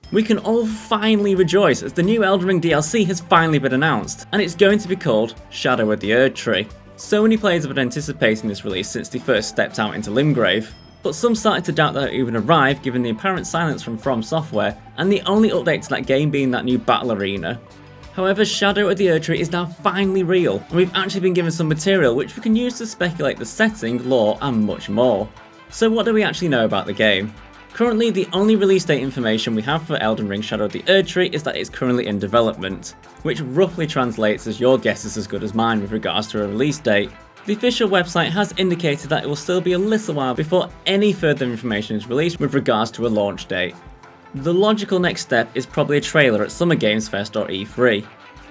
We can all finally rejoice as the new Elden Ring DLC has finally been announced, and it's going to be called Shadow of the Erdtree. So many players have been anticipating this release since they first stepped out into Limgrave, but some started to doubt that it would even arrive given the apparent silence from Software, and the only update to that game being that new battle arena. However, Shadow of the Erdtree is now finally real, and we've actually been given some material which we can use to speculate the setting, lore, and much more. So what do we actually know about the game? Currently, the only release date information we have for Elden Ring Shadow of the Erdtree is that it's currently in development, which roughly translates as your guess is as good as mine with regards to a release date. The official website has indicated that it will still be a little while before any further information is released with regards to a launch date. The logical next step is probably a trailer at Summer Games Fest or E3.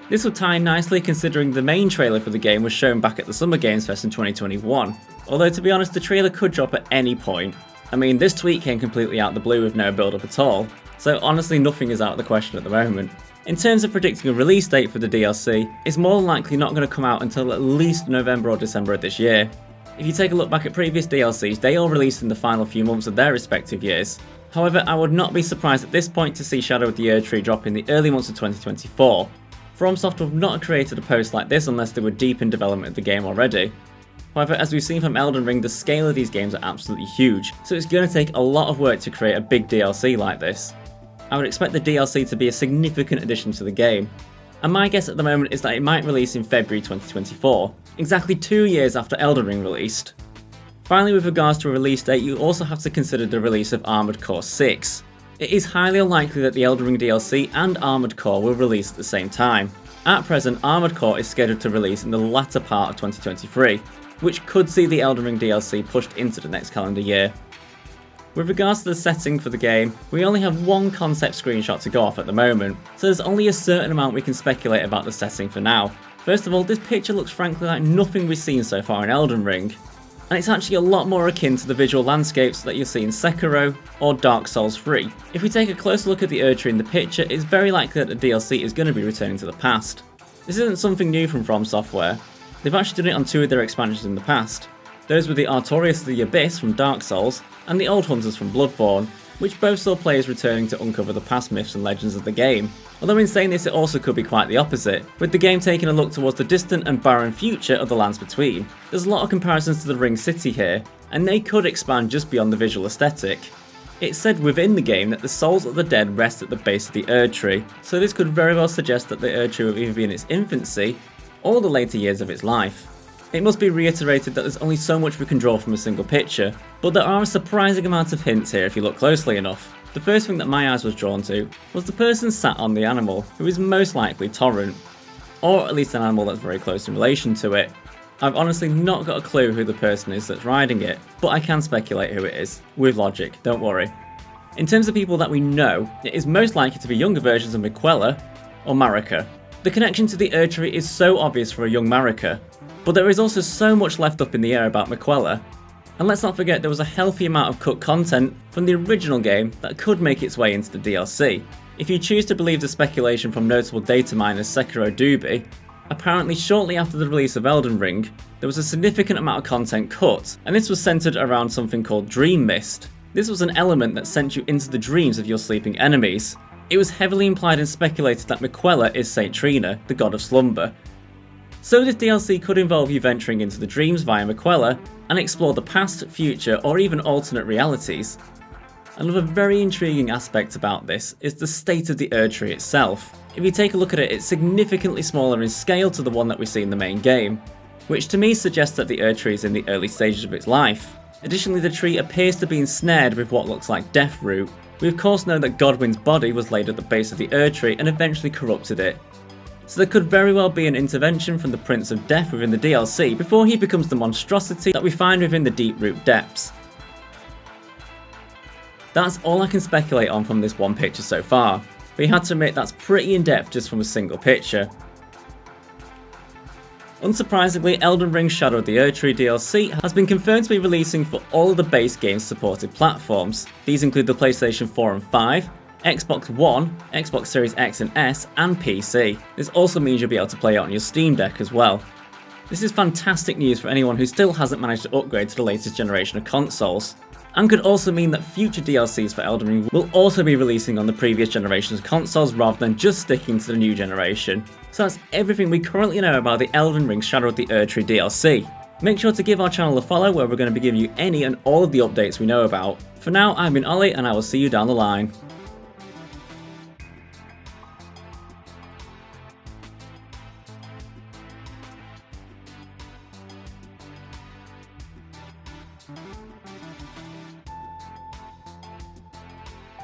This will tie in nicely considering the main trailer for the game was shown back at the Summer Games Fest in 2021, although to be honest the trailer could drop at any point. I mean, this tweet came completely out of the blue with no build up at all, so honestly nothing is out of the question at the moment. In terms of predicting a release date for the DLC, it's more than likely not going to come out until at least November or December of this year. If you take a look back at previous DLCs, they all released in the final few months of their respective years. However, I would not be surprised at this point to see Shadow of the Erdtree drop in the early months of 2024. FromSoft would not have created a post like this unless they were deep in development of the game already. However, as we've seen from Elden Ring, the scale of these games are absolutely huge, so it's going to take a lot of work to create a big DLC like this. I would expect the DLC to be a significant addition to the game, and my guess at the moment is that it might release in February 2024, exactly 2 years after Elden Ring released. Finally, with regards to a release date, you also have to consider the release of Armored Core 6. It is highly unlikely that the Elden Ring DLC and Armored Core will release at the same time. At present, Armored Core is scheduled to release in the latter part of 2023, which could see the Elden Ring DLC pushed into the next calendar year. With regards to the setting for the game, we only have one concept screenshot to go off at the moment, so there's only a certain amount we can speculate about the setting for now. First of all, this picture looks frankly like nothing we've seen so far in Elden Ring, and it's actually a lot more akin to the visual landscapes that you'll see in Sekiro or Dark Souls 3. If we take a closer look at the Erdtree in the picture, it's very likely that the DLC is going to be returning to the past. This isn't something new from FromSoftware. They've actually done it on 2 of their expansions in the past. Those were the Artorias of the Abyss from Dark Souls and the Old Hunters from Bloodborne, which both saw players returning to uncover the past myths and legends of the game. Although in saying this, it also could be quite the opposite, with the game taking a look towards the distant and barren future of the lands between. There's a lot of comparisons to the Ring City here, and they could expand just beyond the visual aesthetic. It's said within the game that the souls of the dead rest at the base of the Erdtree, so this could very well suggest that the Erdtree will either be in its infancy or the later years of its life. It must be reiterated that there's only so much we can draw from a single picture, but there are a surprising amount of hints here if you look closely enough. The first thing that my eyes was drawn to was the person sat on the animal, who is most likely Torrent, or at least an animal that's very close in relation to it. I've honestly not got a clue who the person is that's riding it, but I can speculate who it is, with logic, don't worry. In terms of people that we know, it is most likely to be younger versions of Miquella or Marika. The connection to the Erdtree is so obvious for a young Marika, but there is also so much left up in the air about Miquella. And let's not forget there was a healthy amount of cut content from the original game that could make its way into the DLC. If you choose to believe the speculation from notable data miners Sekiro Doobie, apparently shortly after the release of Elden Ring, there was a significant amount of content cut, and this was centered around something called Dream Mist. This was an element that sent you into the dreams of your sleeping enemies. It was heavily implied and speculated that Miquella is Saint Trina, the god of slumber. So this DLC could involve you venturing into the dreams via Miquella and explore the past, future, or even alternate realities. Another very intriguing aspect about this is the state of the Erdtree itself. If you take a look at it, it's significantly smaller in scale to the one that we see in the main game, which to me suggests that the Erdtree is in the early stages of its life. Additionally, the tree appears to be ensnared with what looks like Deathroot. We of course know that Godwyn's body was laid at the base of the Erdtree and eventually corrupted it. So there could very well be an intervention from the Prince of Death within the DLC before he becomes the monstrosity that we find within the Deeproot depths. That's all I can speculate on from this one picture so far, but you had to admit that's pretty in depth just from a single picture. Unsurprisingly, Elden Ring Shadow of the Erdtree DLC has been confirmed to be releasing for all of the base game's supported platforms. These include the PlayStation 4 and 5, Xbox One, Xbox Series X and S, and PC. This also means you'll be able to play it on your Steam Deck as well. This is fantastic news for anyone who still hasn't managed to upgrade to the latest generation of consoles. and could also mean that future DLCs for Elden Ring will also be releasing on the previous generation's consoles rather than just sticking to the new generation. So that's everything we currently know about the Elden Ring Shadow of the Erdtree DLC. Make sure to give our channel a follow where we're going to be giving you any and all of the updates we know about. For now, I've been Ollie and I will see you down the line.